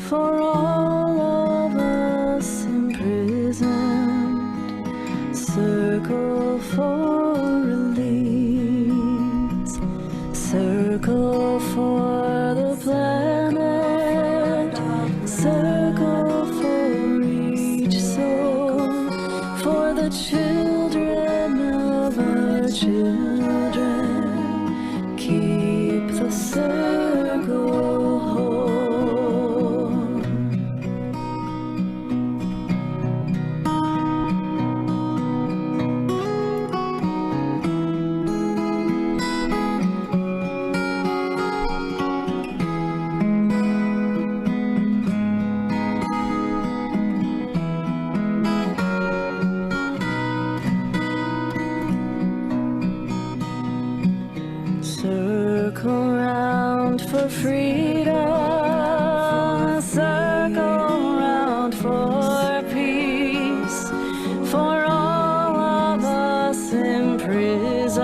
for all of us imprisoned. Circle for release. Circle for the planet. Circle for each soul. For the children of our children. Keep the circle whole. Circle round for freedom, circle round for peace, for all of us imprisoned.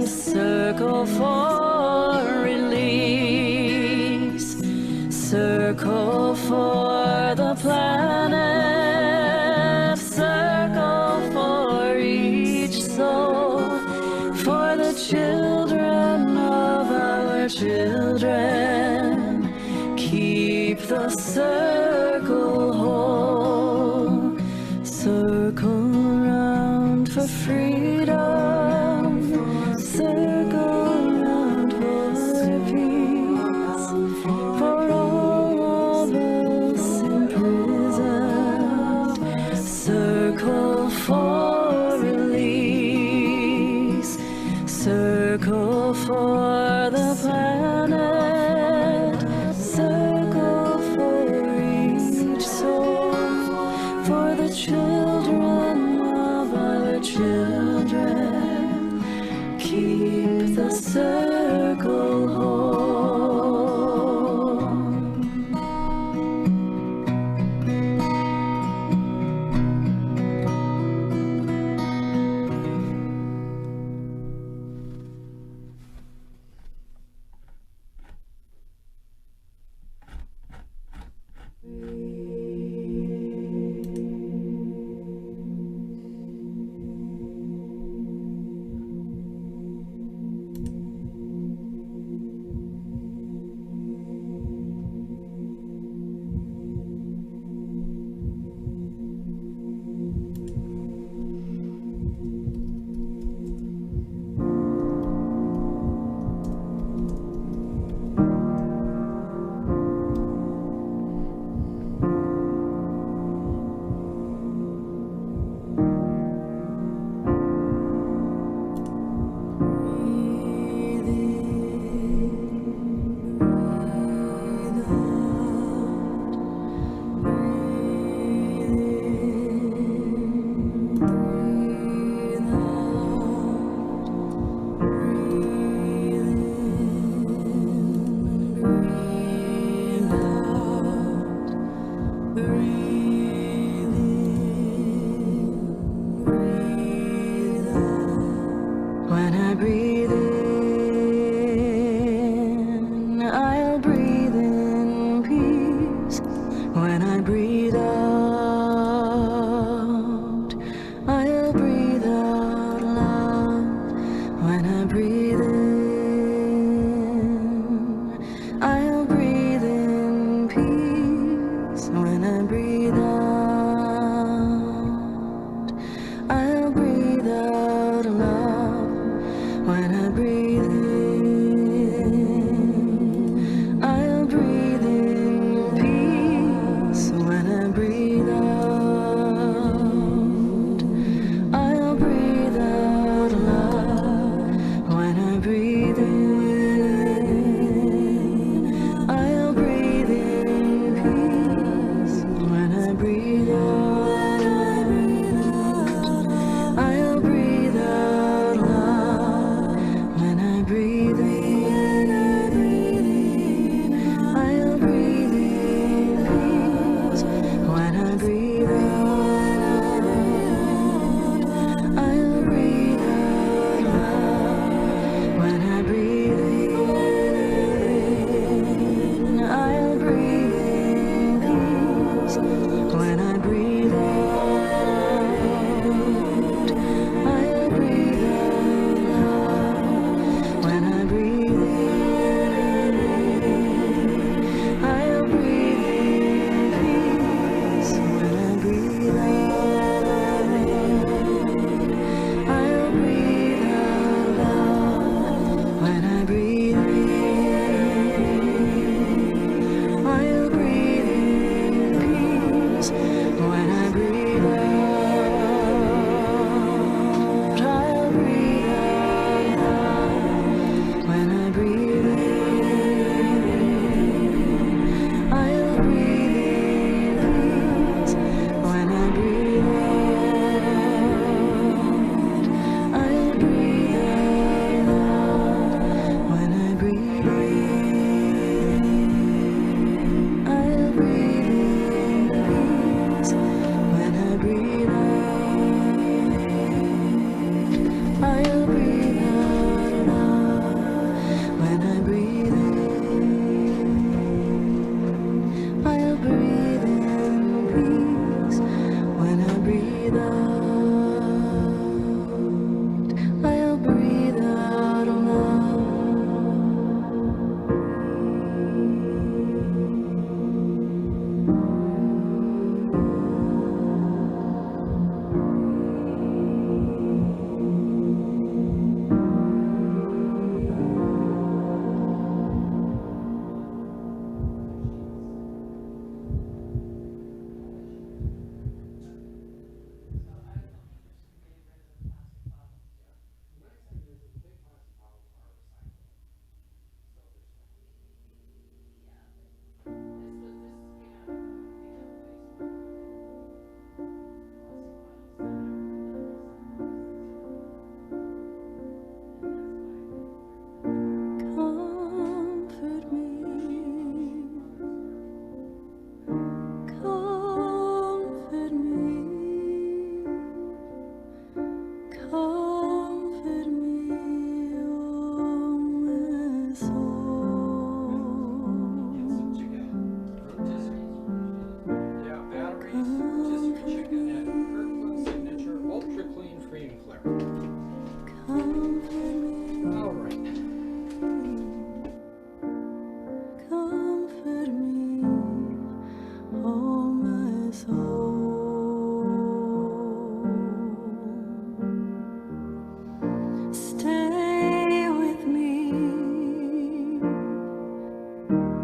Circle for release, circle for the planet, circle for each soul, for the children of our children. Keep the circle whole. Circle round for freedom. Circle round for peace. For all of us imprisoned. Circle for release. Circle for the planet. Circle for each soul. For the children of our children.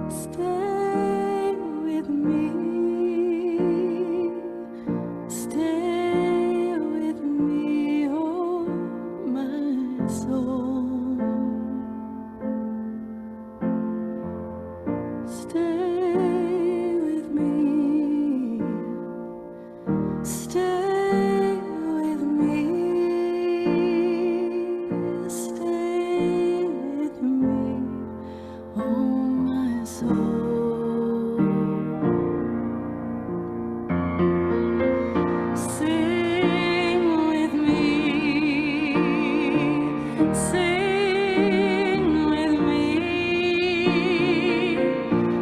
Stay with me. Stay with me, oh my soul. Stay with me. Stay with me. Stay with me, oh my soul. Sing with me. Sing with me.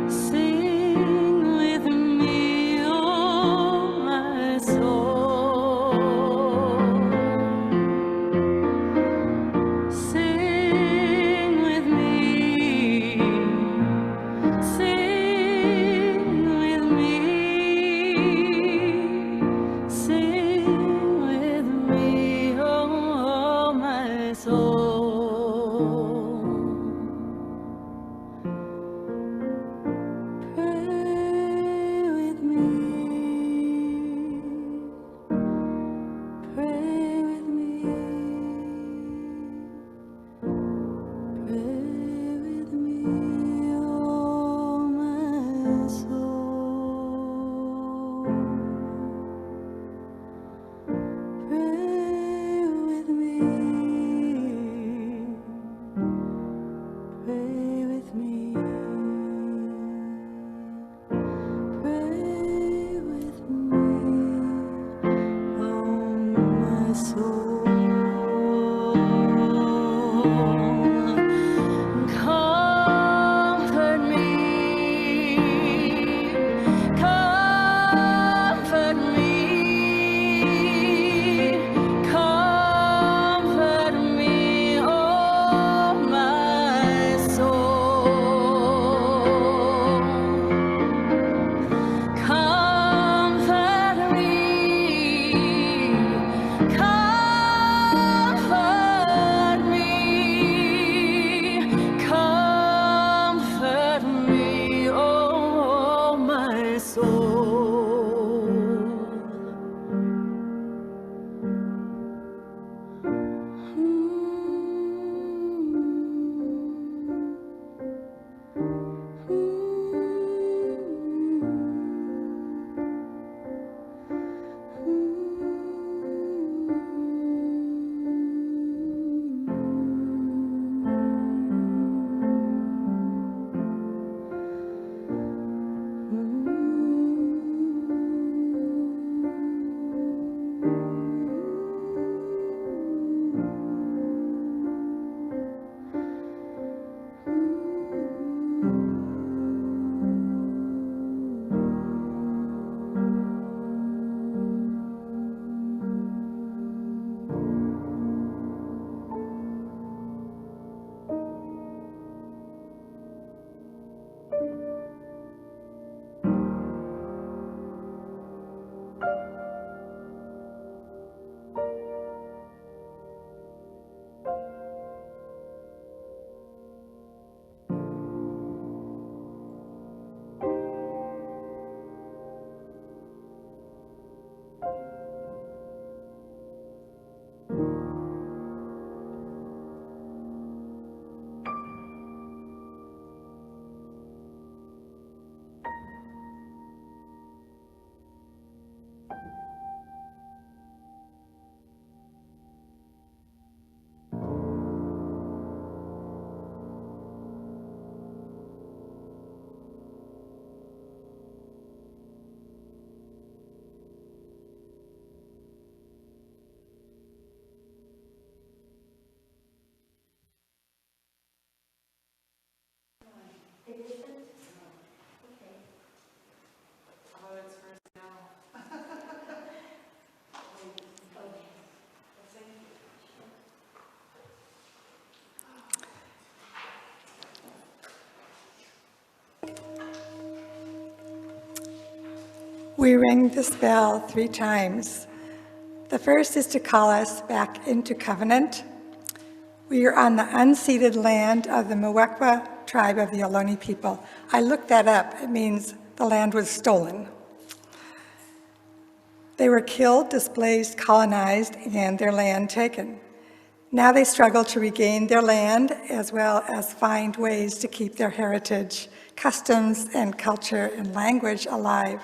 Sing with me, oh my soul. Sing with me. Sing with me. Sing with me, oh my soul. Pray with me. Pray with me. Pray with me, oh my soul. Pray with me. Pray with me. Pray with me, oh my soul. Comfort me, comfort me, comfort me, oh my soul. Comfort me, comfort me, comfort me, oh my soul. We ring this bell 3 times. The first is to call us back into covenant. We are on the unceded land of the Muwekwa tribe of the Ohlone people. I looked that up. It means the land was stolen. They were killed, displaced, colonized, and their land taken. Now they struggle to regain their land as well as find ways to keep their heritage, customs, and culture and language alive.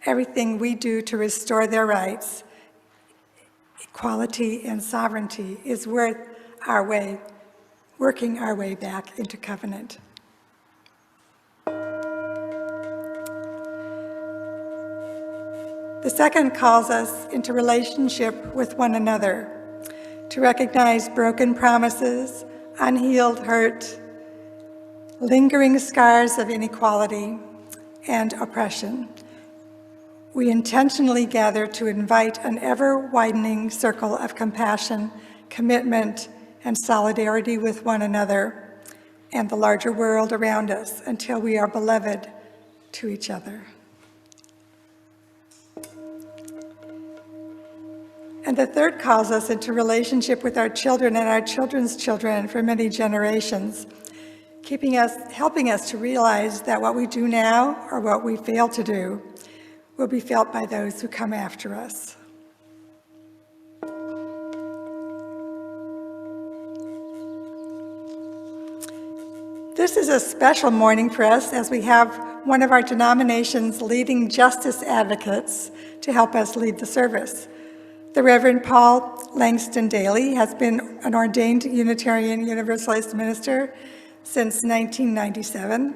Everything we do to restore their rights, equality, and sovereignty is worth our way, working our way back into covenant. The second calls us into relationship with one another, to recognize broken promises, unhealed hurt, lingering scars of inequality and oppression. We intentionally gather to invite an ever-widening circle of compassion, commitment, and solidarity with one another and the larger world around us until we are beloved to each other. And the third calls us into relationship with our children and our children's children for many generations, helping us to realize that what we do now or what we fail to do will be felt by those who come after us. This is a special morning for us as we have one of our denomination's leading justice advocates to help us lead the service. The Reverend Paul Langston-Daley has been an ordained Unitarian Universalist minister since 1997.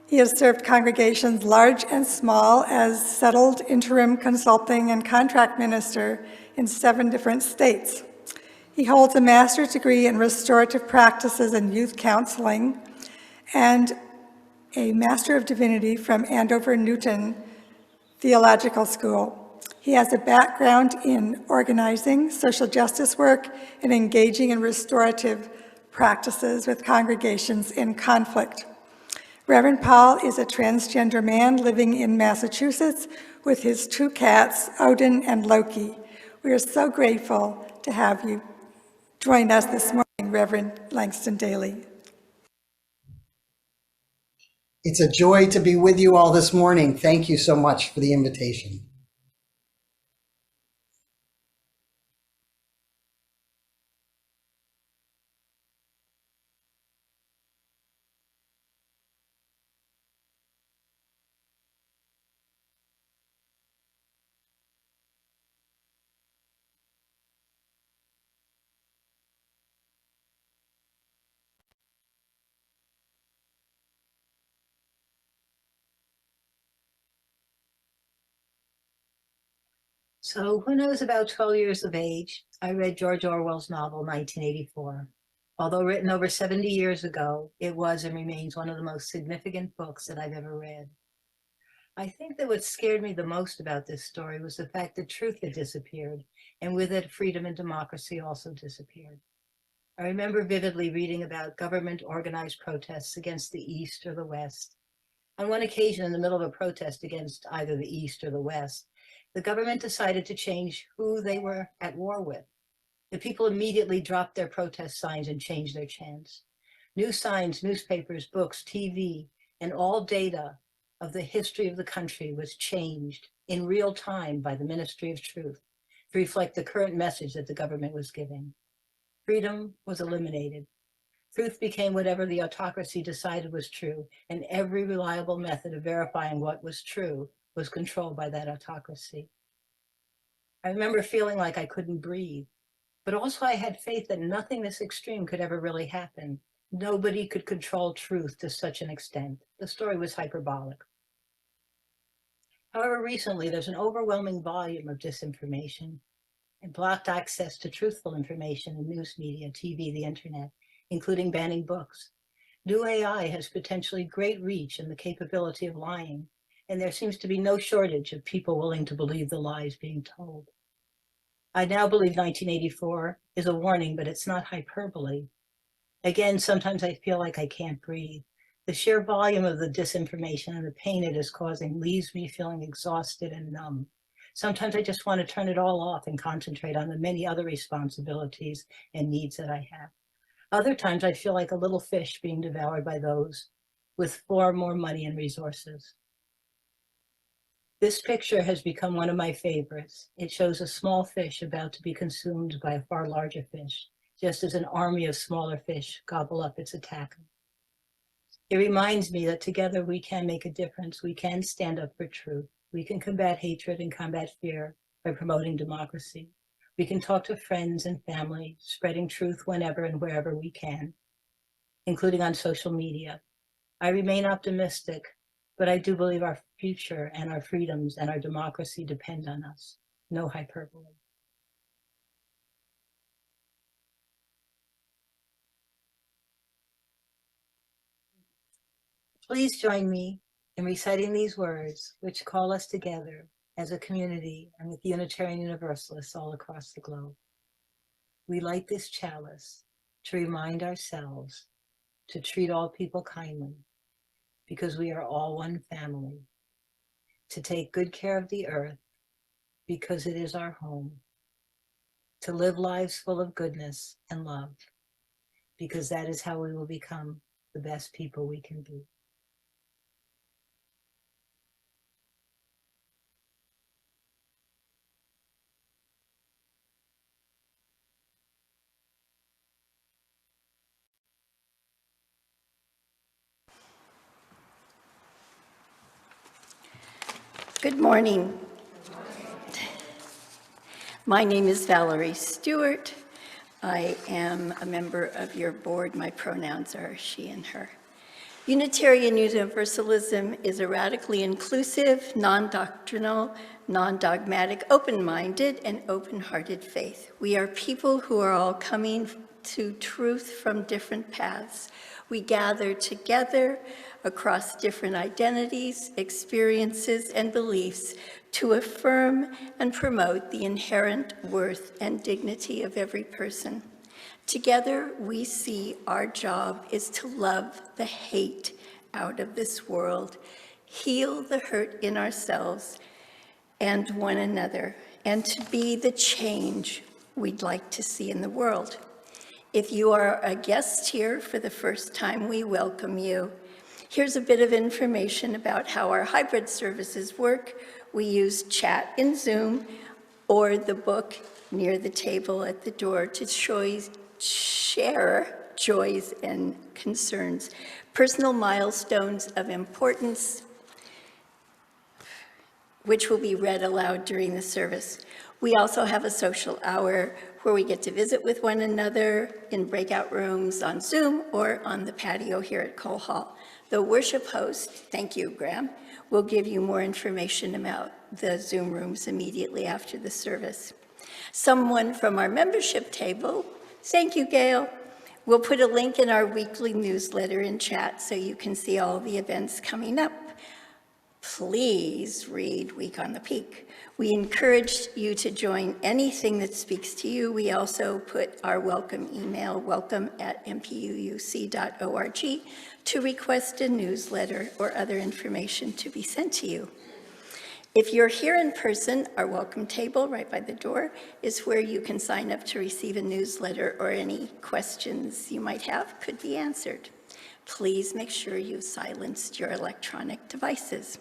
He has served congregations large and small as settled interim consulting and contract minister in 7 different states. He holds a master's degree in restorative practices and youth counseling and a Master of Divinity from Andover Newton Theological School. He has a background in organizing, social justice work, and engaging in restorative practices with congregations in conflict. Reverend Paul is a transgender man living in Massachusetts with his 2 cats, Odin and Loki. We are so grateful to have you join us this morning, Reverend Langston-Daley. It's a joy to be with you all this morning. Thank you so much for the invitation. So when I was about 12 years of age, I read George Orwell's novel, 1984. Although written over 70 years ago, it was and remains one of the most significant books that I've ever read. I think that what scared me the most about this story was the fact that truth had disappeared, and with it, freedom and democracy also disappeared. I remember vividly reading about government-organized protests against the East or the West. On one occasion, in the middle of a protest against either the East or the West, the government decided to change who they were at war with. The people immediately dropped their protest signs and changed their chants. New signs, newspapers, books, TV, and all data of the history of the country was changed in real time by the Ministry of Truth to reflect the current message that the government was giving. Freedom was eliminated. Truth became whatever the autocracy decided was true, and every reliable method of verifying what was true was controlled by that autocracy. I remember feeling like I couldn't breathe, but also I had faith that nothing this extreme could ever really happen. Nobody could control truth to such an extent. The story was hyperbolic. However, recently there's an overwhelming volume of disinformation and blocked access to truthful information in news media, TV, the internet, including banning books. New AI has potentially great reach and the capability of lying, and there seems to be no shortage of people willing to believe the lies being told. I now believe 1984 is a warning, but it's not hyperbole. Again, sometimes I feel like I can't breathe. The sheer volume of the disinformation and the pain it is causing leaves me feeling exhausted and numb. Sometimes I just want to turn it all off and concentrate on the many other responsibilities and needs that I have. Other times I feel like a little fish being devoured by those with far more money and resources. This picture has become one of my favorites. It shows a small fish about to be consumed by a far larger fish, just as an army of smaller fish gobble up its attacker. It reminds me that together we can make a difference. We can stand up for truth. We can combat hatred and combat fear by promoting democracy. We can talk to friends and family, spreading truth whenever and wherever we can, including on social media. I remain optimistic, but I do believe our future and our freedoms and our democracy depend on us. No hyperbole. Please join me in reciting these words, which call us together as a community and with Unitarian Universalists all across the globe. We light this chalice to remind ourselves to treat all people kindly, because we are all one family, to take good care of the earth, because it is our home, to live lives full of goodness and love, because that is how we will become the best people we can be. Good morning. My name is Valerie Stewart. I am a member of your board. My pronouns are she and her. Unitarian Universalism is a radically inclusive, non-doctrinal, non-dogmatic, open-minded, and open-hearted faith. We are people who are all coming to truth from different paths. We gather together across different identities, experiences, and beliefs to affirm and promote the inherent worth and dignity of every person. Together, we see our job is to love the hate out of this world, heal the hurt in ourselves and one another, and to be the change we'd like to see in the world. If you are a guest here for the first time, we welcome you. Here's a bit of information about how our hybrid services work. We use chat in Zoom or the book near the table at the door to share joys and concerns, personal milestones of importance, which will be read aloud during the service. We also have a social hour where we get to visit with one another in breakout rooms on Zoom or on the patio here at Cole Hall. The worship host, thank you, Graham, will give you more information about the Zoom rooms immediately after the service. Someone from our membership table, thank you, Gail, will put a link in our weekly newsletter in chat so you can see all the events coming up. Please read Week on the Peak. We encourage you to join anything that speaks to you. We also put our welcome email, welcome@mpuuc.org, to request a newsletter or other information to be sent to you. If you're here in person, our welcome table right by the door is where you can sign up to receive a newsletter, or any questions you might have could be answered. Please make sure you've silenced your electronic devices.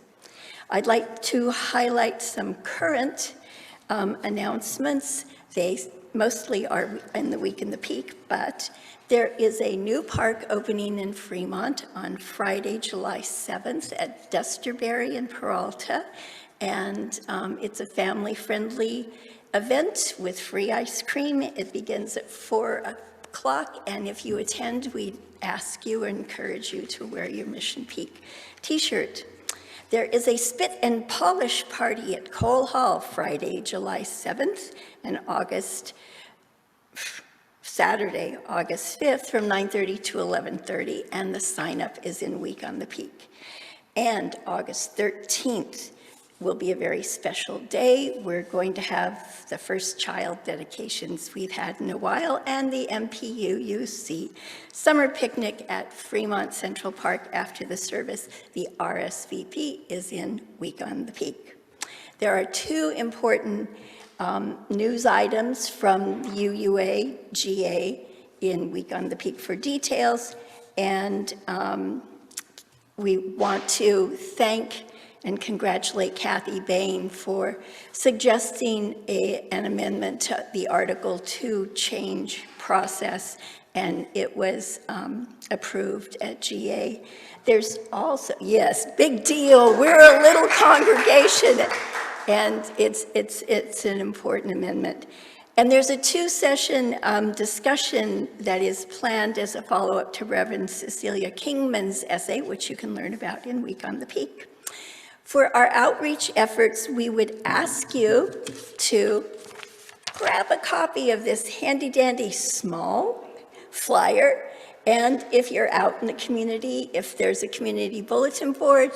I'd like to highlight some current announcements. They mostly are in the Week in the Peak, but there is a new park opening in Fremont on Friday, July 7th at Dusterberry in Peralta. And it's a family-friendly event with free ice cream. It begins at 4 o'clock, and if you attend, we ask you or encourage you to wear your Mission Peak t-shirt. There is a spit and polish party at Cole Hall Friday, July 7th, and Saturday, August 5th from 9:30 to 11:30, and the sign-up is in Week on the Peak. And August 13th will be a very special day. We're going to have the first child dedications we've had in a while, and the MPUUC summer picnic at Fremont Central Park after the service. The RSVP is in Week on the Peak. There are two important news items from UUA GA in Week on the Peak for details. And we want to thank and congratulate Kathy Bain for suggesting an amendment to the Article 2 change process, and it was approved at GA. There's also, yes, big deal, we're a little congregation, and it's an important amendment. And there's a 2-session discussion that is planned as a follow-up to Reverend Cecilia Kingman's essay, which you can learn about in Week on the Peak. For our outreach efforts, we would ask you to grab a copy of this handy-dandy small flyer, and if you're out in the community, if there's a community bulletin board,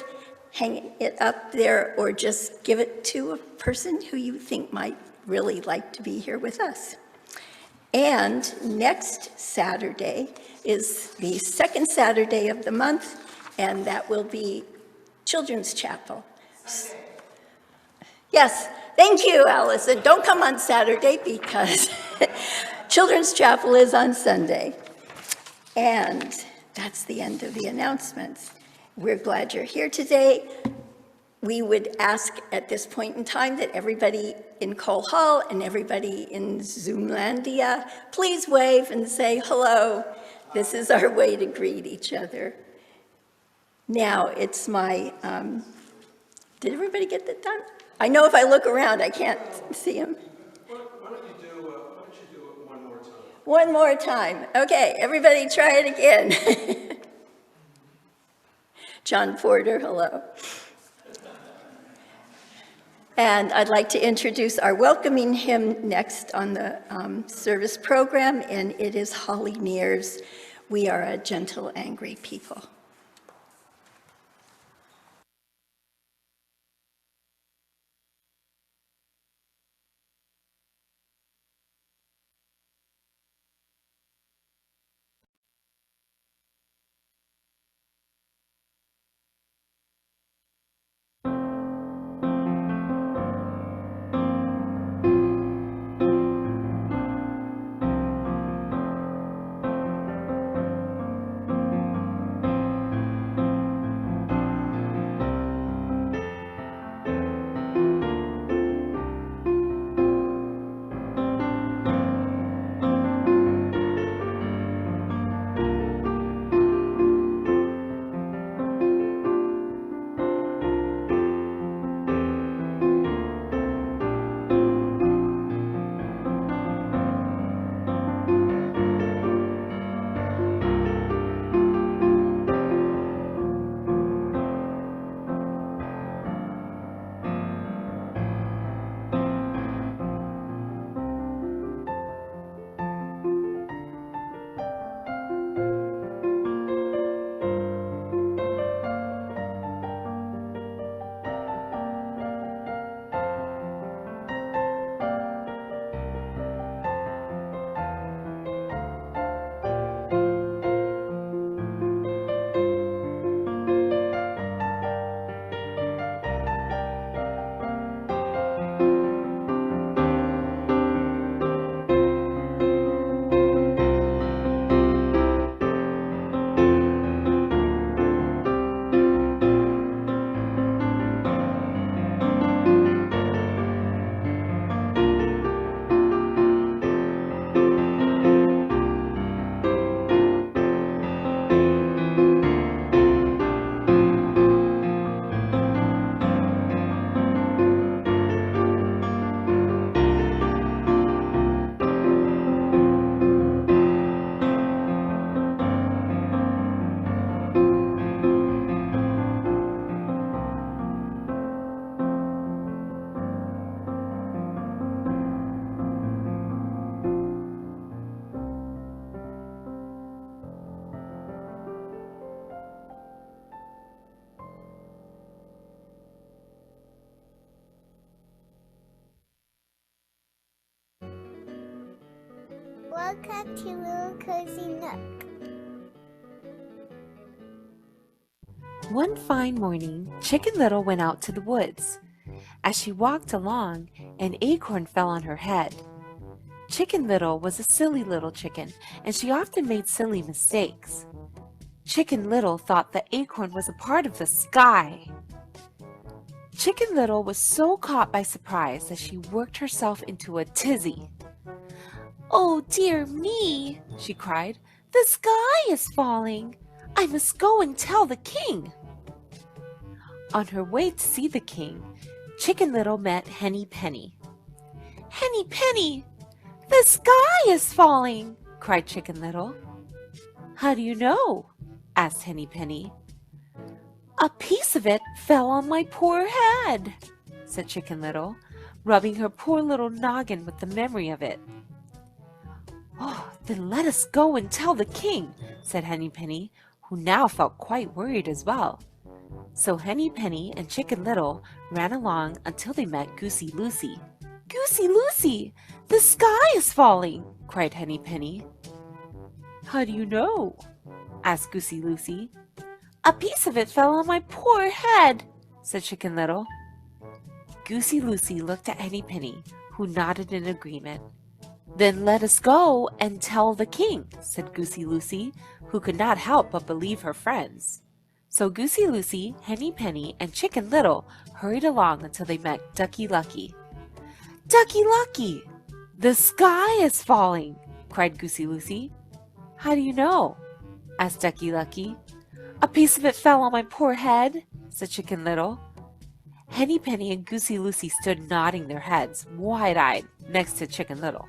hang it up there, or just give it to a person who you think might really like to be here with us. And next Saturday is the second Saturday of the month, and that will be Children's Chapel. Yes, thank you, Allison. Don't come on Saturday because Children's Chapel is on Sunday. And that's the end of the announcements. We're glad you're here today. We would ask at this point in time that everybody in Cole Hall and everybody in Zoomlandia, please wave and say hello. This is our way to greet each other. Now it's my, did everybody get that done? I know if I look around, I can't see them. Why don't you do it one more time? One more time. Okay, everybody try it again. John Porter, hello. And I'd like to introduce our welcoming hymn next on the service program, and it is Holly Near's "We Are a Gentle, Angry People." Welcome to Little Cozy Nook. One fine morning, Chicken Little went out to the woods. As she walked along, an acorn fell on her head. Chicken Little was a silly little chicken, and she often made silly mistakes. Chicken Little thought the acorn was a part of the sky. Chicken Little was so caught by surprise that she worked herself into a tizzy. "Oh, dear me," she cried. "The sky is falling. I must go and tell the king." On her way to see the king, Chicken Little met Henny Penny. "Henny Penny, the sky is falling," cried Chicken Little. "How do you know?" asked Henny Penny. "A piece of it fell on my poor head," said Chicken Little, rubbing her poor little noggin with the memory of it. "Oh, then let us go and tell the king," said Henny Penny, who now felt quite worried as well. So Henny Penny and Chicken Little ran along until they met Goosey Lucy. "Goosey Lucy, the sky is falling," cried Henny Penny. "How do you know?" asked Goosey Lucy. "A piece of it fell on my poor head," said Chicken Little. Goosey Lucy looked at Henny Penny, who nodded in agreement. "Then let us go and tell the king," said Goosey Lucy, who could not help but believe her friends. So Goosey Lucy, Henny Penny, and Chicken Little hurried along until they met Ducky Lucky. "Ducky Lucky, the sky is falling," cried Goosey Lucy. "How do you know?" asked Ducky Lucky. "A piece of it fell on my poor head," said Chicken Little. Henny Penny and Goosey Lucy stood nodding their heads, wide-eyed, next to Chicken Little.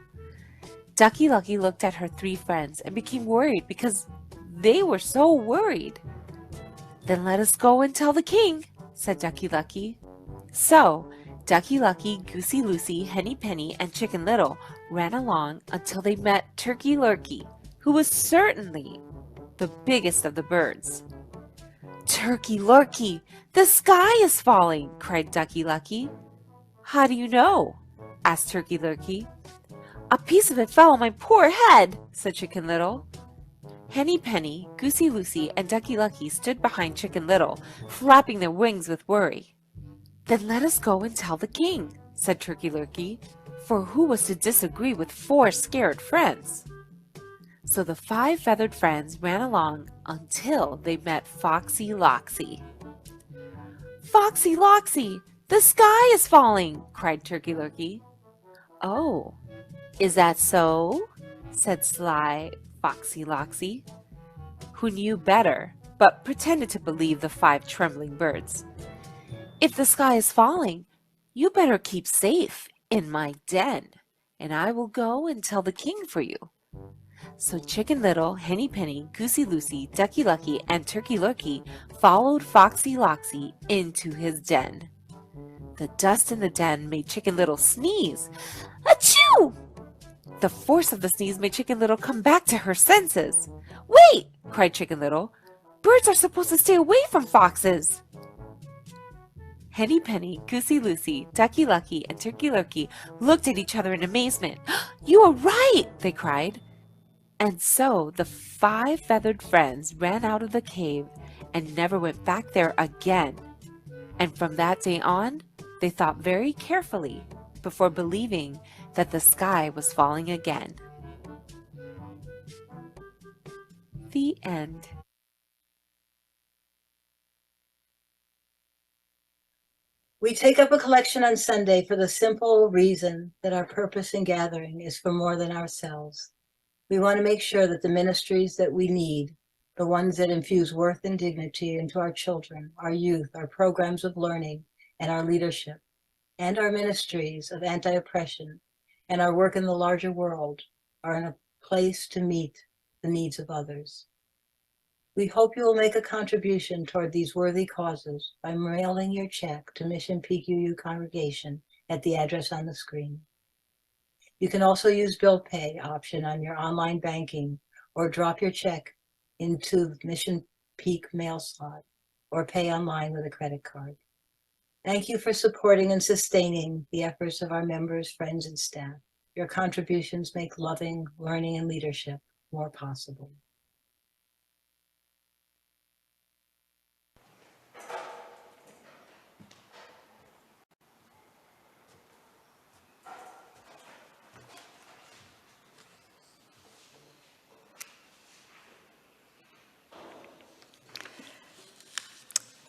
Ducky Lucky looked at her three friends and became worried because they were so worried. "Then let us go and tell the king," said Ducky Lucky. So Ducky Lucky, Goosey Lucy, Henny Penny, and Chicken Little ran along until they met Turkey Lurkey, who was certainly the biggest of the birds. "Turkey Lurkey, the sky is falling," cried Ducky Lucky. "How do you know?" asked Turkey Lurkey. "A piece of it fell on my poor head," said Chicken Little. Henny Penny, Goosey Lucy, and Ducky Lucky stood behind Chicken Little, flapping their wings with worry. "Then let us go and tell the king," said Turkey Lurkey, for who was to disagree with four scared friends? So the five feathered friends ran along until they met Foxy Loxy. "Foxy Loxy, the sky is falling," cried Turkey Lurkey. "Oh, is that so?" said sly Foxy Loxy, who knew better, but pretended to believe the five trembling birds. "If the sky is falling, you better keep safe in my den, and I will go and tell the king for you." So Chicken Little, Henny Penny, Goosey Lucy, Ducky Lucky, and Turkey Lurkey followed Foxy Loxy into his den. The dust in the den made Chicken Little sneeze. "Achoo!" The force of the sneeze made Chicken Little come back to her senses. "Wait!" cried Chicken Little. "Birds are supposed to stay away from foxes." Henny Penny, Goosey Lucy, Ducky Lucky, and Turkey Lurkey looked at each other in amazement. "You are right!" they cried. And so the five feathered friends ran out of the cave and never went back there again. And from that day on, they thought very carefully before believing that the sky was falling again. The end. We take up a collection on Sunday for the simple reason that our purpose in gathering is for more than ourselves. We want to make sure that the ministries that we need, the ones that infuse worth and dignity into our children, our youth, our programs of learning, and our leadership, and our ministries of anti-oppression, and our work in the larger world, are in a place to meet the needs of others. We hope you will make a contribution toward these worthy causes by mailing your check to Mission PQU Congregation at the address on the screen. You can also use bill pay option on your online banking or drop your check into Mission Peak mail slot or pay online with a credit card. Thank you for supporting and sustaining the efforts of our members, friends, and staff. Your contributions make loving, learning, and leadership more possible.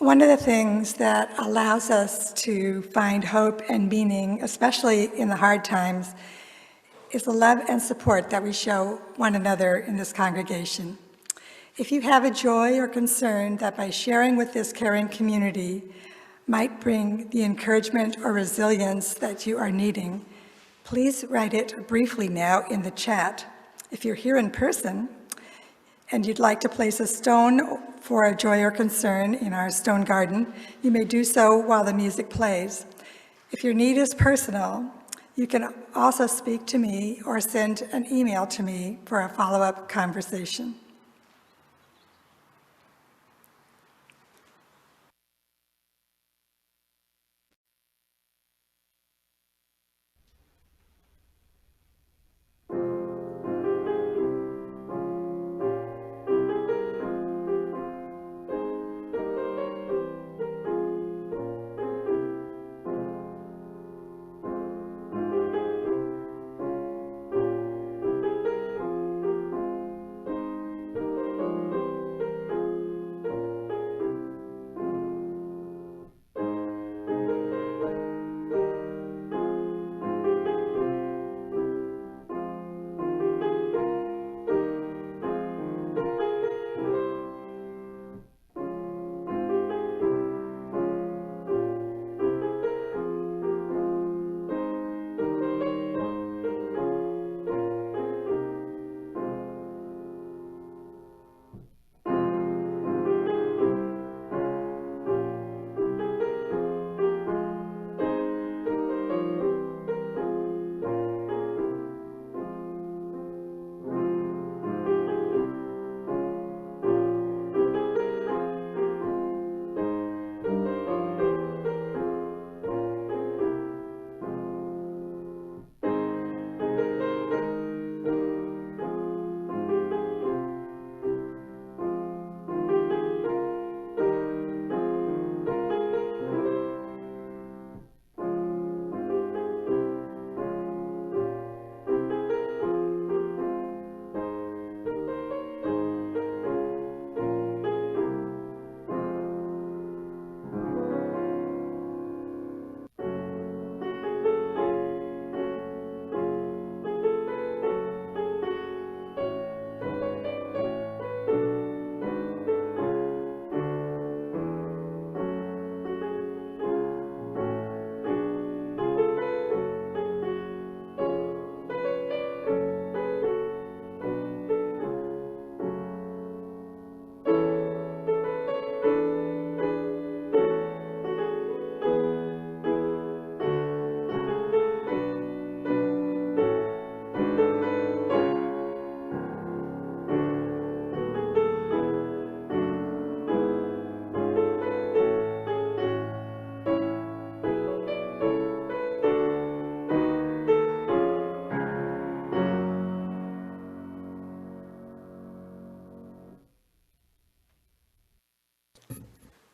One of the things that allows us to find hope and meaning, especially in the hard times, is the love and support that we show one another in this congregation. If you have a joy or concern that by sharing with this caring community might bring the encouragement or resilience that you are needing, please write it briefly now in the chat. If you're here in person and you'd like to place a stone for a joy or concern in our stone garden, you may do so while the music plays. If your need is personal, you can also speak to me or send an email to me for a follow-up conversation.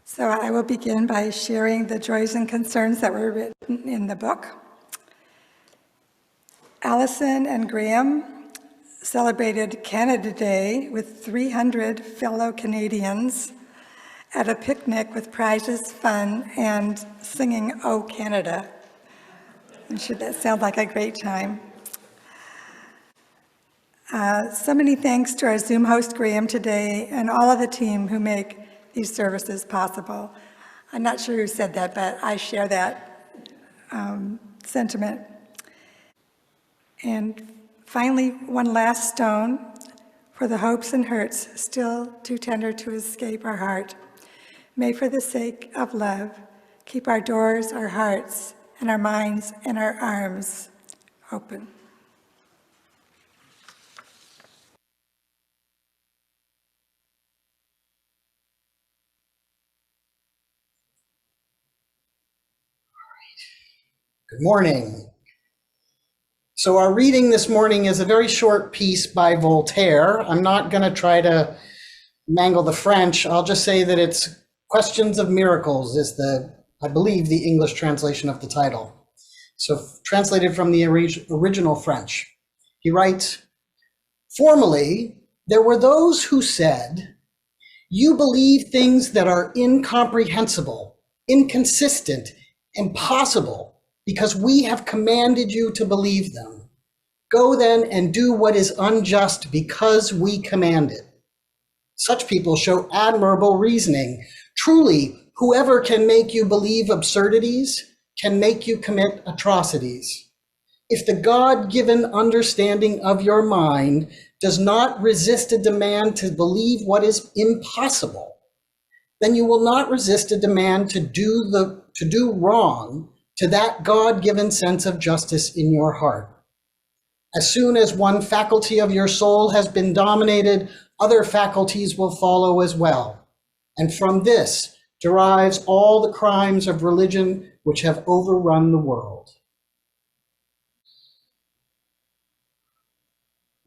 So I will begin by sharing the joys and concerns that were written in the book. Allison and Graham celebrated Canada Day with 300 fellow Canadians at a picnic with prizes, fun, and singing "Oh Canada." I'm sure that sounds like a great time. So many thanks to our Zoom host, Graham, today, and all of the team who make these services possible. I'm not sure who said that, but I share that sentiment. And finally, one last stone for the hopes and hurts still too tender to escape our heart. May, for the sake of love, keep our doors, our hearts, and our minds and our arms open. Good morning. So our reading this morning is a very short piece by Voltaire. I'm not going to try to mangle the French. I'll just say that it's Questions of Miracles is I believe, the English translation of the title. So translated from the original French. He writes, "Formerly, there were those who said, You believe things that are incomprehensible, inconsistent, impossible, because we have commanded you to believe them. Go then and do what is unjust because we command it. Such people show admirable reasoning. Truly, whoever can make you believe absurdities can make you commit atrocities. If the God-given understanding of your mind does not resist a demand to believe what is impossible, then you will not resist a demand to do wrong to that God-given sense of justice in your heart. As soon as one faculty of your soul has been dominated, other faculties will follow as well. And from this derives all the crimes of religion which have overrun the world.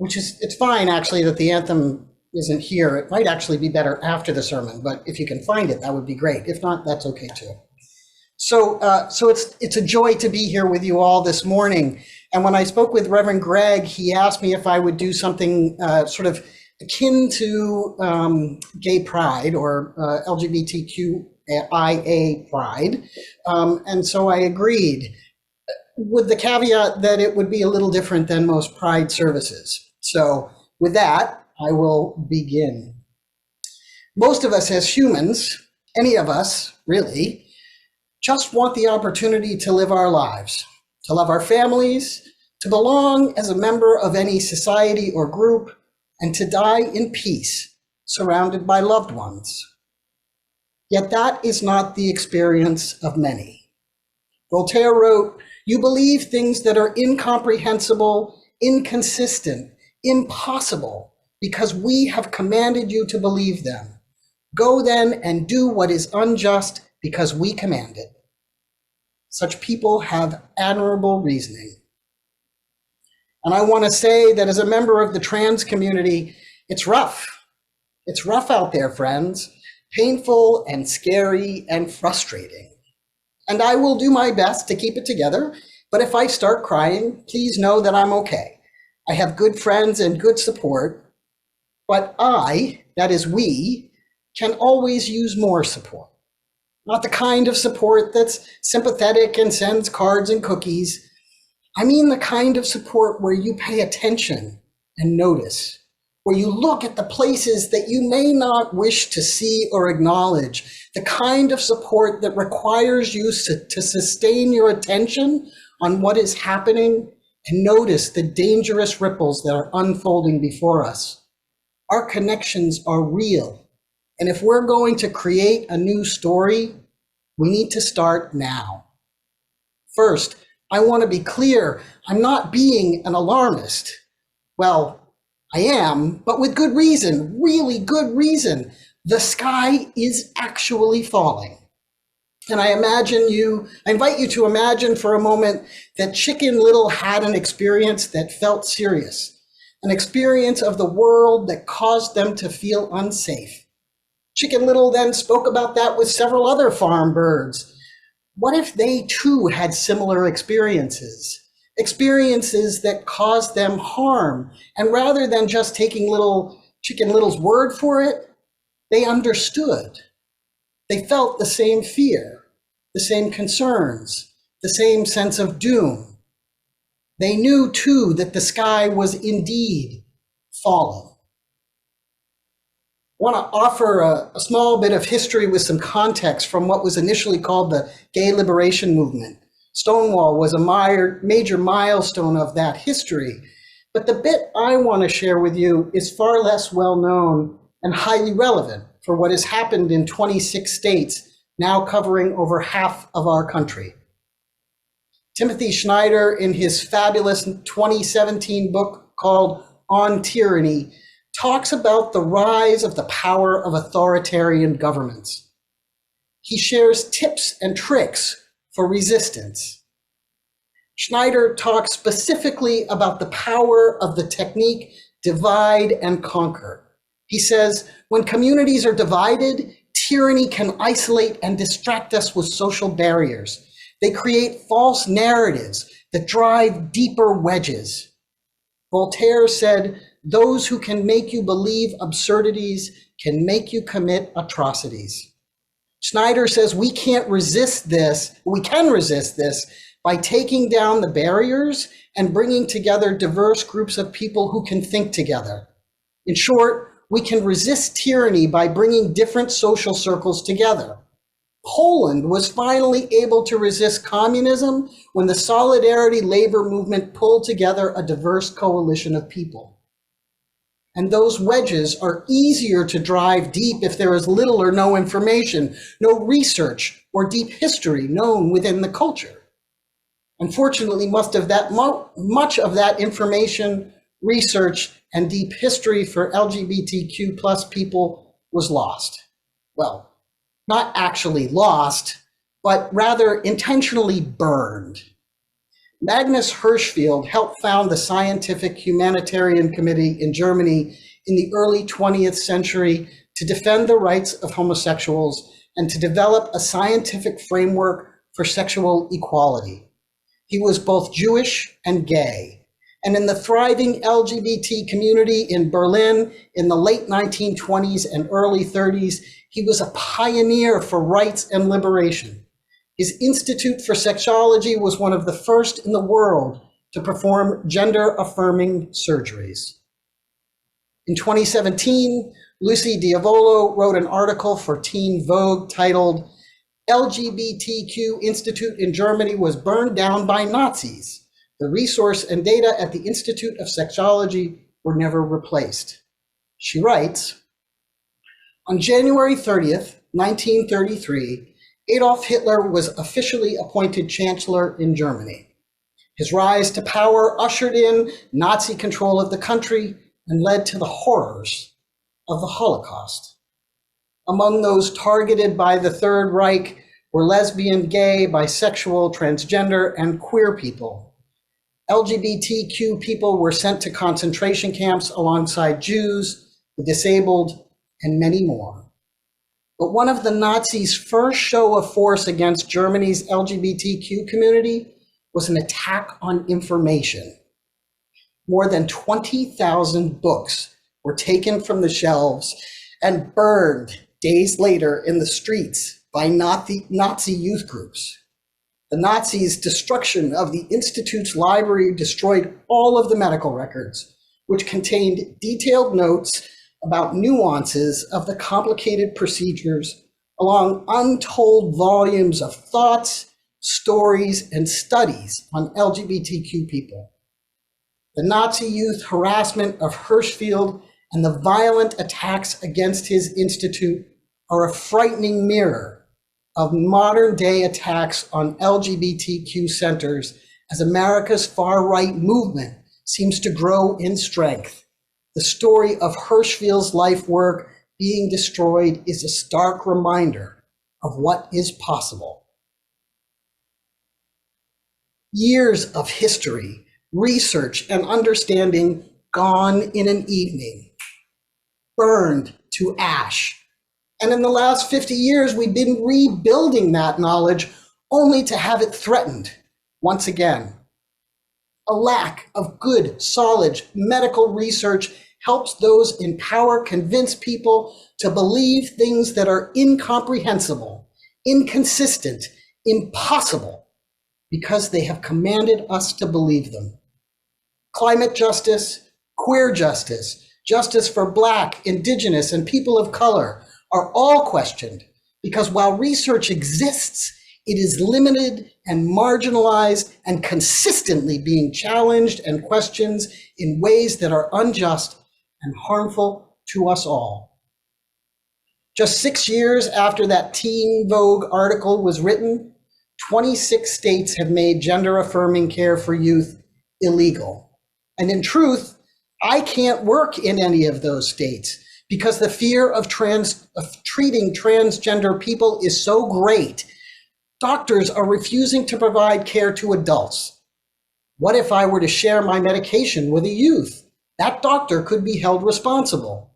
It's fine actually that the anthem isn't here. It might actually be better after the sermon, but if you can find it, that would be great. If not, that's okay too. So it's a joy to be here with you all this morning. And when I spoke with Reverend Greg, he asked me if I would do something sort of akin to gay pride or LGBTQIA pride. And so I agreed, with the caveat that it would be a little different than most pride services. So with that, I will begin. Most of us as humans, any of us really, just want the opportunity to live our lives, to love our families, to belong as a member of any society or group, and to die in peace, surrounded by loved ones. Yet that is not the experience of many. Voltaire wrote, "You believe things that are incomprehensible, inconsistent, impossible, because we have commanded you to believe them. Go then and do what is unjust because we command it." Such people have admirable reasoning. And I want to say that as a member of the trans community, it's rough. It's rough out there, friends. Painful and scary and frustrating. And I will do my best to keep it together, but if I start crying, please know that I'm okay. I have good friends and good support, but I, that is we, can always use more support. Not the kind of support that's sympathetic and sends cards and cookies. I mean the kind of support where you pay attention and notice, where you look at the places that you may not wish to see or acknowledge, the kind of support that requires you to sustain your attention on what is happening and notice the dangerous ripples that are unfolding before us. Our connections are real, and if we're going to create a new story, we need to start now. First, I want to be clear, I'm not being an alarmist. Well, I am, but with good reason, really good reason. The sky is actually falling. And I invite you to imagine for a moment that Chicken Little had an experience that felt serious, an experience of the world that caused them to feel unsafe. Chicken Little then spoke about that with several other farm birds. What if they too had similar experiences that caused them harm? And rather than just taking Chicken Little's word for it, they understood. They felt the same fear, the same concerns, the same sense of doom. They knew too that the sky was indeed falling. I want to offer a small bit of history with some context from what was initially called the gay liberation movement. Stonewall was a major milestone of that history, but the bit I want to share with you is far less well known and highly relevant for what has happened in 26 states, now covering over half of our country. Timothy Snyder, in his fabulous 2017 book called On Tyranny, talks about the rise of the power of authoritarian governments. He shares tips and tricks for resistance. Schneider talks specifically about the power of the technique divide and conquer. He says, when communities are divided, tyranny can isolate and distract us with social barriers. They create false narratives that drive deeper wedges. Voltaire said, those who can make you believe absurdities can make you commit atrocities. Schneider says we can resist this by taking down the barriers and bringing together diverse groups of people who can think together. In short, we can resist tyranny by bringing different social circles together. Poland was finally able to resist communism when the Solidarity labor movement pulled together a diverse coalition of people. And those wedges are easier to drive deep if there is little or no information, no research or deep history known within the culture. Unfortunately, much of that information, research, and deep history for LGBTQ plus people was lost. Well, not actually lost, but rather intentionally burned. Magnus Hirschfeld helped found the Scientific Humanitarian Committee in Germany in the early 20th century to defend the rights of homosexuals and to develop a scientific framework for sexual equality. He was both Jewish and gay. And in the thriving LGBT community in Berlin in the late 1920s and early 30s, he was a pioneer for rights and liberation. His Institute for Sexology was one of the first in the world to perform gender-affirming surgeries. In 2017, Lucy Diavolo wrote an article for Teen Vogue titled, "LGBTQ Institute in Germany was burned down by Nazis. The resource and data at the Institute of Sexology were never replaced." She writes, on January 30th, 1933, Adolf Hitler was officially appointed Chancellor in Germany. His rise to power ushered in Nazi control of the country and led to the horrors of the Holocaust. Among those targeted by the Third Reich were lesbian, gay, bisexual, transgender, and queer people. LGBTQ people were sent to concentration camps alongside Jews, the disabled, and many more. But one of the Nazis' first show of force against Germany's LGBTQ community was an attack on information. More than 20,000 books were taken from the shelves and burned days later in the streets by Nazi youth groups. The Nazis' destruction of the Institute's library destroyed all of the medical records, which contained detailed notes about nuances of the complicated procedures, along untold volumes of thoughts, stories, and studies on LGBTQ people. The Nazi youth harassment of Hirschfeld and the violent attacks against his institute are a frightening mirror of modern-day attacks on LGBTQ centers as America's far-right movement seems to grow in strength. The story of Hirschfeld's life work being destroyed is a stark reminder of what is possible. Years of history, research, and understanding gone in an evening, burned to ash. And in the last 50 years, we've been rebuilding that knowledge only to have it threatened once again. A lack of good, solid medical research helps those in power convince people to believe things that are incomprehensible, inconsistent, impossible, because they have commanded us to believe them. Climate justice, queer justice, justice for Black, Indigenous, and people of color are all questioned because while research exists, it is limited and marginalized and consistently being challenged and questioned in ways that are unjust and harmful to us all. Just 6 years after that Teen Vogue article was written, 26 states have made gender-affirming care for youth illegal. And in truth, I can't work in any of those states because the fear of treating transgender people is so great. Doctors are refusing to provide care to adults. What if I were to share my medication with a youth? That doctor could be held responsible.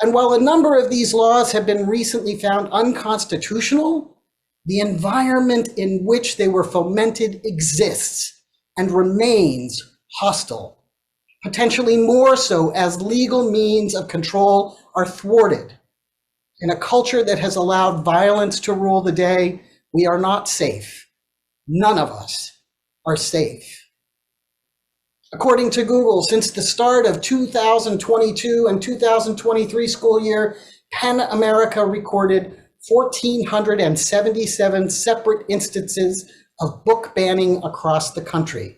And while a number of these laws have been recently found unconstitutional, the environment in which they were fomented exists and remains hostile. potentially more so as legal means of control are thwarted. In a culture that has allowed violence to rule the day, we are not safe. None of us are safe. According to Google, since the start of 2022 and 2023 school year, PEN America recorded 1,477 separate instances of book banning across the country.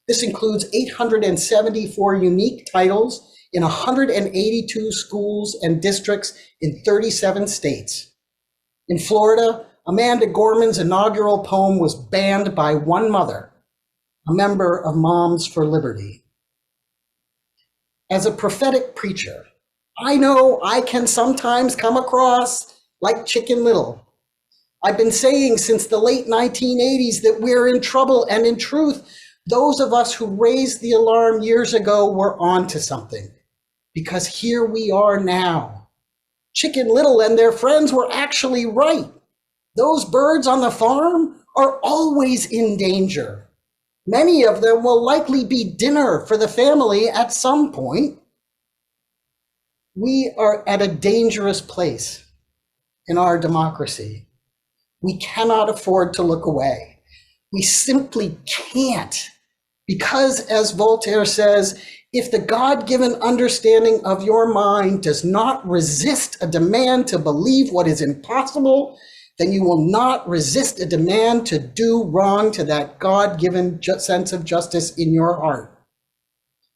This includes 874 unique titles in 182 schools and districts in 37 states. In Florida, Amanda Gorman's inaugural poem was banned by one mother, a member of Moms for Liberty. As a prophetic preacher, I know I can sometimes come across like Chicken Little. I've been saying since the late 1980s that we're in trouble, and in truth, those of us who raised the alarm years ago were onto something, because here we are now. Chicken Little and their friends were actually right. Those birds on the farm are always in danger. Many of them will likely be dinner for the family at some point. We are at a dangerous place in our democracy. We cannot afford to look away. We simply can't. Because, as Voltaire says, if the God-given understanding of your mind does not resist a demand to believe what is impossible, then you will not resist a demand to do wrong to that God-given sense of justice in your heart.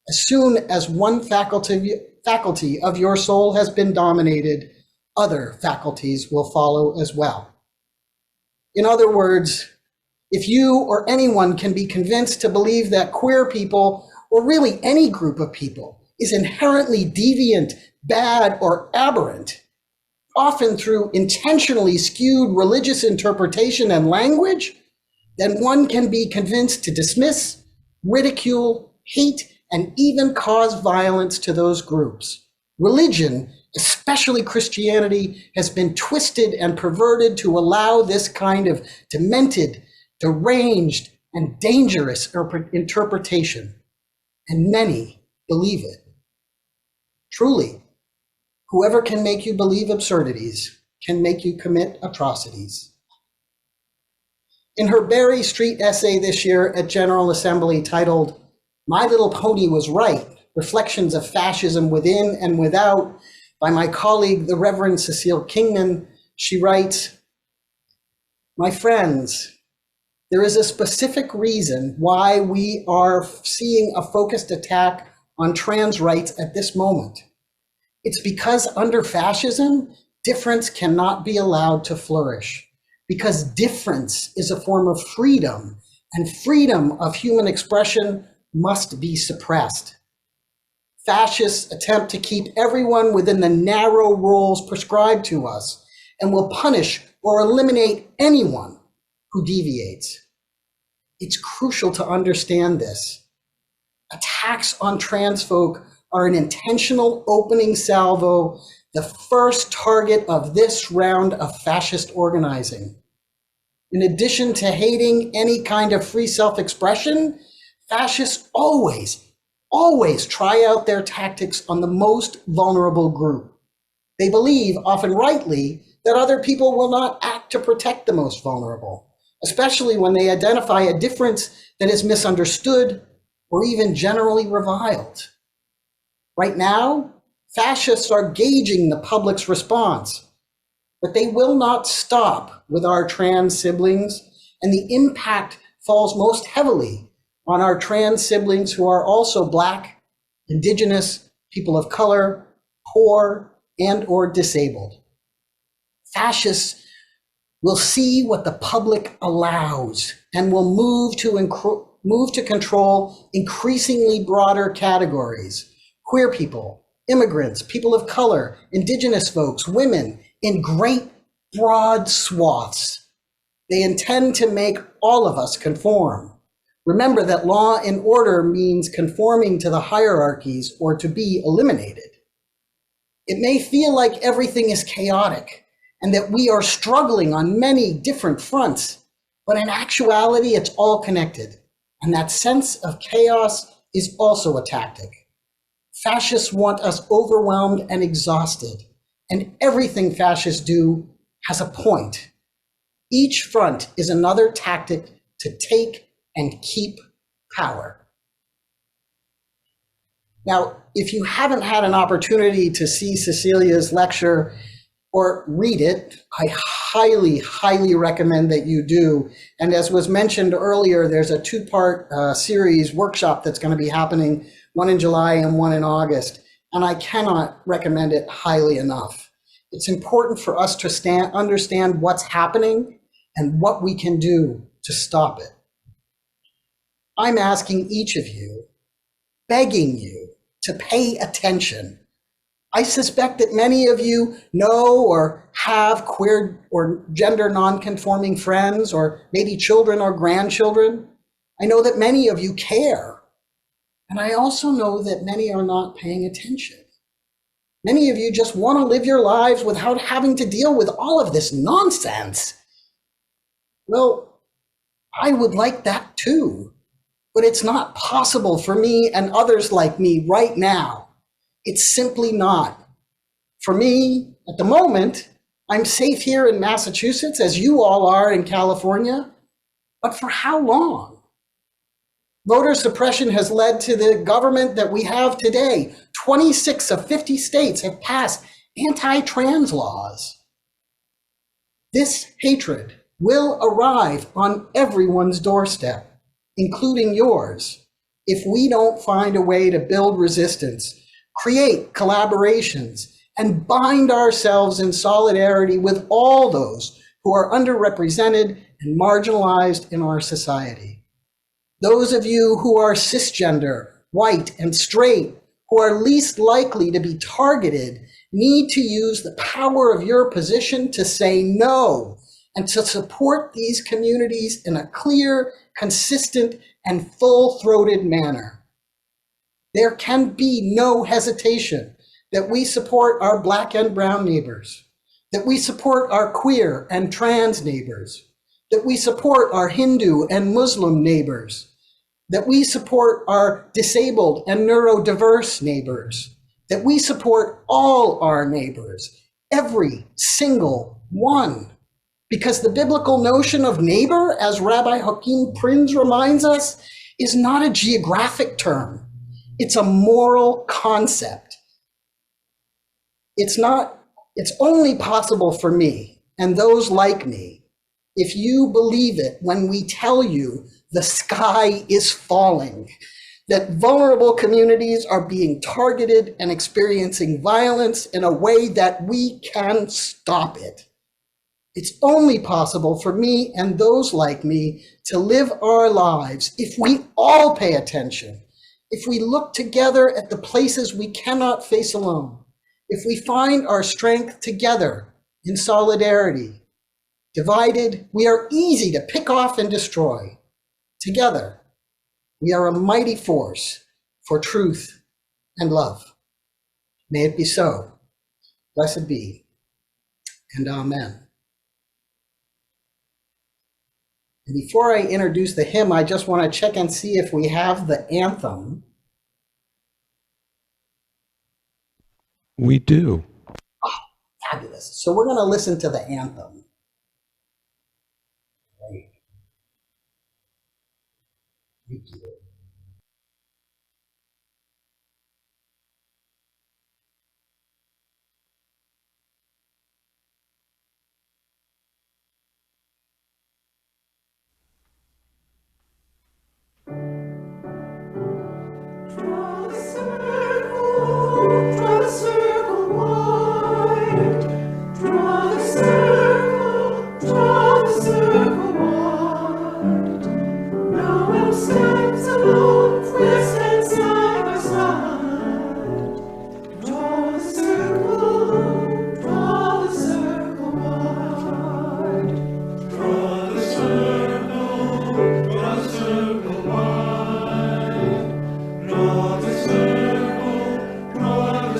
As soon as one faculty of your soul has been dominated, other faculties will follow as well. In other words, if you or anyone can be convinced to believe that queer people, or really any group of people, is inherently deviant, bad, or aberrant, often through intentionally skewed religious interpretation and language, then one can be convinced to dismiss, ridicule, hate, and even cause violence to those groups. Religion, especially Christianity, has been twisted and perverted to allow this kind of demented, deranged, and dangerous interpretation, and many believe it. Truly, whoever can make you believe absurdities can make you commit atrocities. In her Berry Street essay this year at General Assembly titled, "My Little Pony Was Right, Reflections of Fascism Within and Without," by my colleague, the Reverend Cecile Kingman, she writes, "My friends, there is a specific reason why we are seeing a focused attack on trans rights at this moment. It's because under fascism, difference cannot be allowed to flourish, because difference is a form of freedom, and freedom of human expression must be suppressed. Fascists attempt to keep everyone within the narrow rules prescribed to us and will punish or eliminate anyone who deviates. It's crucial to understand this. Attacks on trans folk are an intentional opening salvo, the first target of this round of fascist organizing. In addition to hating any kind of free self-expression, fascists always try out their tactics on the most vulnerable group. They believe, often rightly, that other people will not act to protect the most vulnerable, especially when they identify a difference that is misunderstood or even generally reviled. Right now, fascists are gauging the public's response, but they will not stop with our trans siblings, and the impact falls most heavily on our trans siblings who are also Black, Indigenous, people of color, poor, and or disabled. Fascists will see what the public allows and will move to control increasingly broader categories: queer people, immigrants, people of color, Indigenous folks, women, in great broad swaths. They intend to make all of us conform. Remember that law and order means conforming to the hierarchies or to be eliminated. It may feel like everything is chaotic and that we are struggling on many different fronts, but in actuality, it's all connected. And that sense of chaos is also a tactic. Fascists want us overwhelmed and exhausted, and everything fascists do has a point. Each front is another tactic to take and keep power. Now, if you haven't had an opportunity to see Cecilia's lecture or read it, I highly, highly recommend that you do. And as was mentioned earlier, there's a two-part series workshop that's going to be happening, one in July and one in August. And I cannot recommend it highly enough. It's important for us to understand what's happening and what we can do to stop it. I'm asking each of you, begging you to pay attention. I suspect that many of you know or have queer or gender non-conforming friends, or maybe children or grandchildren. I know that many of you care. And I also know that many are not paying attention. Many of you just want to live your lives without having to deal with all of this nonsense. Well, I would like that too, but it's not possible for me and others like me right now. It's simply not. For me, at the moment, I'm safe here in Massachusetts, as you all are in California, but for how long? Voter suppression has led to the government that we have today. 26 of 50 states have passed anti-trans laws. This hatred will arrive on everyone's doorstep, including yours, if we don't find a way to build resistance, create collaborations, and bind ourselves in solidarity with all those who are underrepresented and marginalized in our society. Those of you who are cisgender, white, and straight, who are least likely to be targeted, need to use the power of your position to say no and to support these communities in a clear, consistent, and full-throated manner. There can be no hesitation that we support our Black and brown neighbors, that we support our queer and trans neighbors, that we support our Hindu and Muslim neighbors, that we support our disabled and neurodiverse neighbors, that we support all our neighbors, every single one. Because the biblical notion of neighbor, as Rabbi Hakeem Prinz reminds us, is not a geographic term. It's a moral concept. It's only possible for me and those like me if you believe it when we tell you the sky is falling, that vulnerable communities are being targeted and experiencing violence in a way that we can stop it. It's only possible for me and those like me to live our lives if we all pay attention, if we look together at the places we cannot face alone, if we find our strength together in solidarity. Divided, we are easy to pick off and destroy. Together, we are a mighty force for truth and love. May it be so. Blessed be, and amen. And before I introduce the hymn, I just want to check and see if we have the anthem. We do. Oh, fabulous. So we're going to listen to the anthem. Great. Thank you.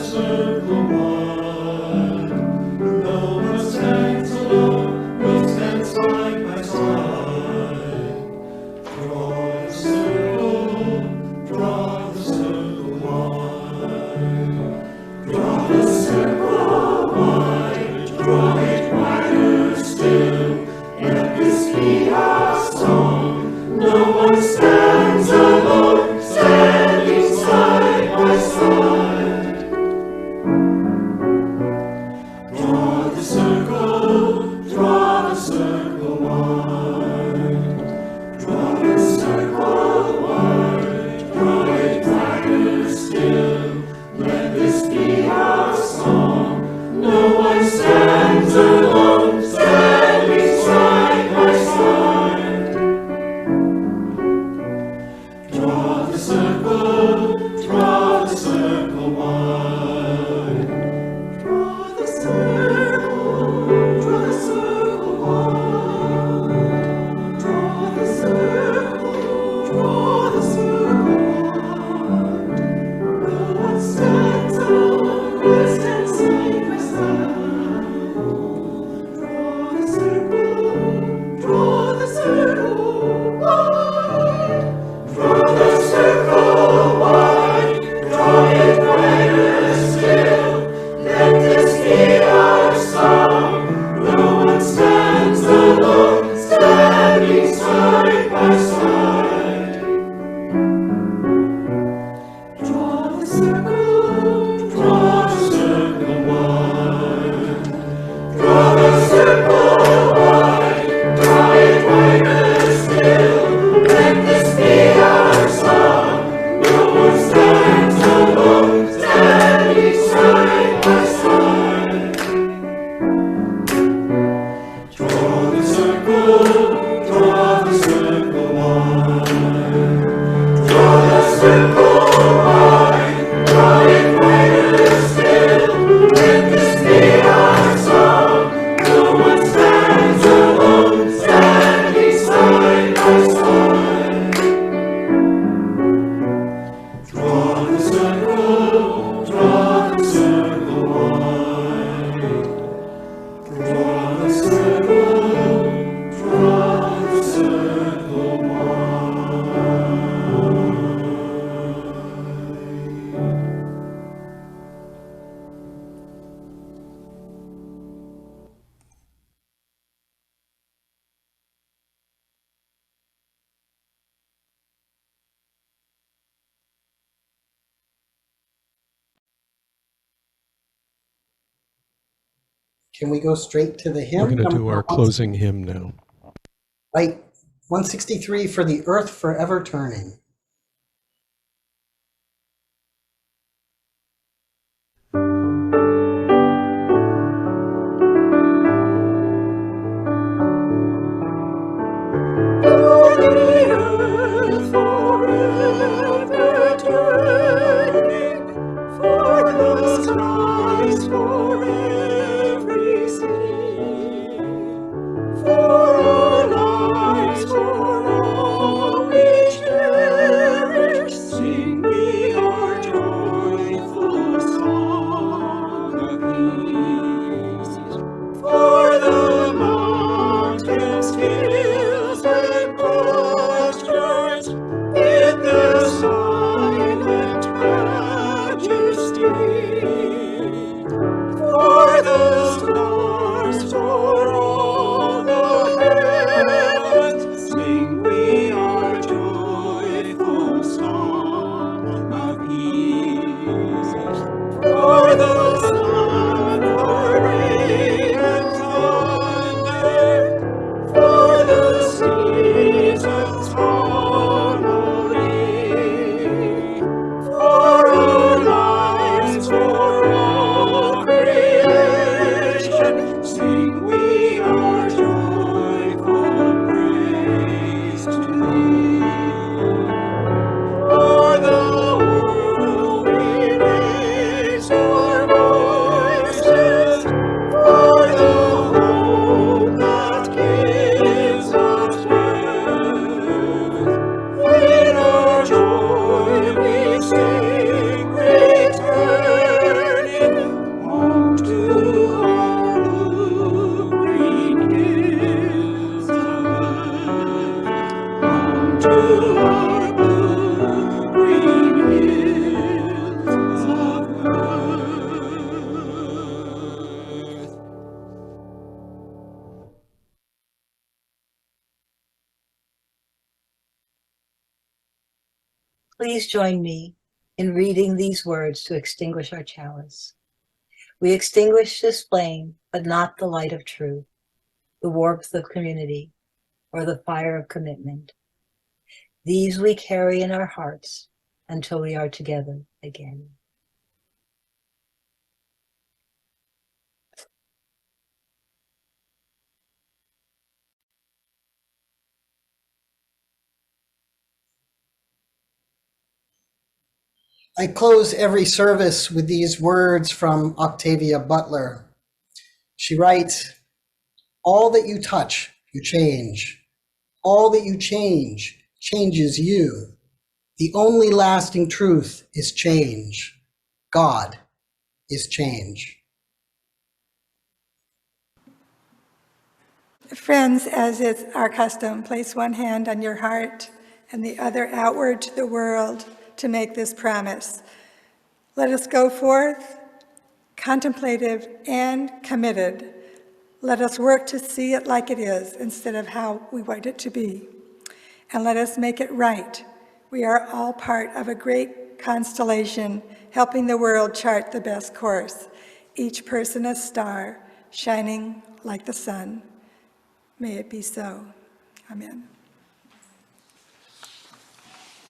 Circle Can we go straight to the hymn? We're going to do Number our closing hymn now. Right, 163 for the earth forever turning. Please join me in reading these words to extinguish our chalice. We extinguish this flame, but not the light of truth, the warmth of community, or the fire of commitment. These we carry in our hearts until we are together again. I close every service with these words from Octavia Butler. She writes, "All that you touch, you change. All that you change, changes you. The only lasting truth is change. God is change." Friends, as is our custom, place one hand on your heart and the other outward to the world to make this promise. Let us go forth, contemplative and committed. Let us work to see it like it is instead of how we want it to be. And let us make it right. We are all part of a great constellation, helping the world chart the best course, each person a star, shining like the sun. May it be so. Amen.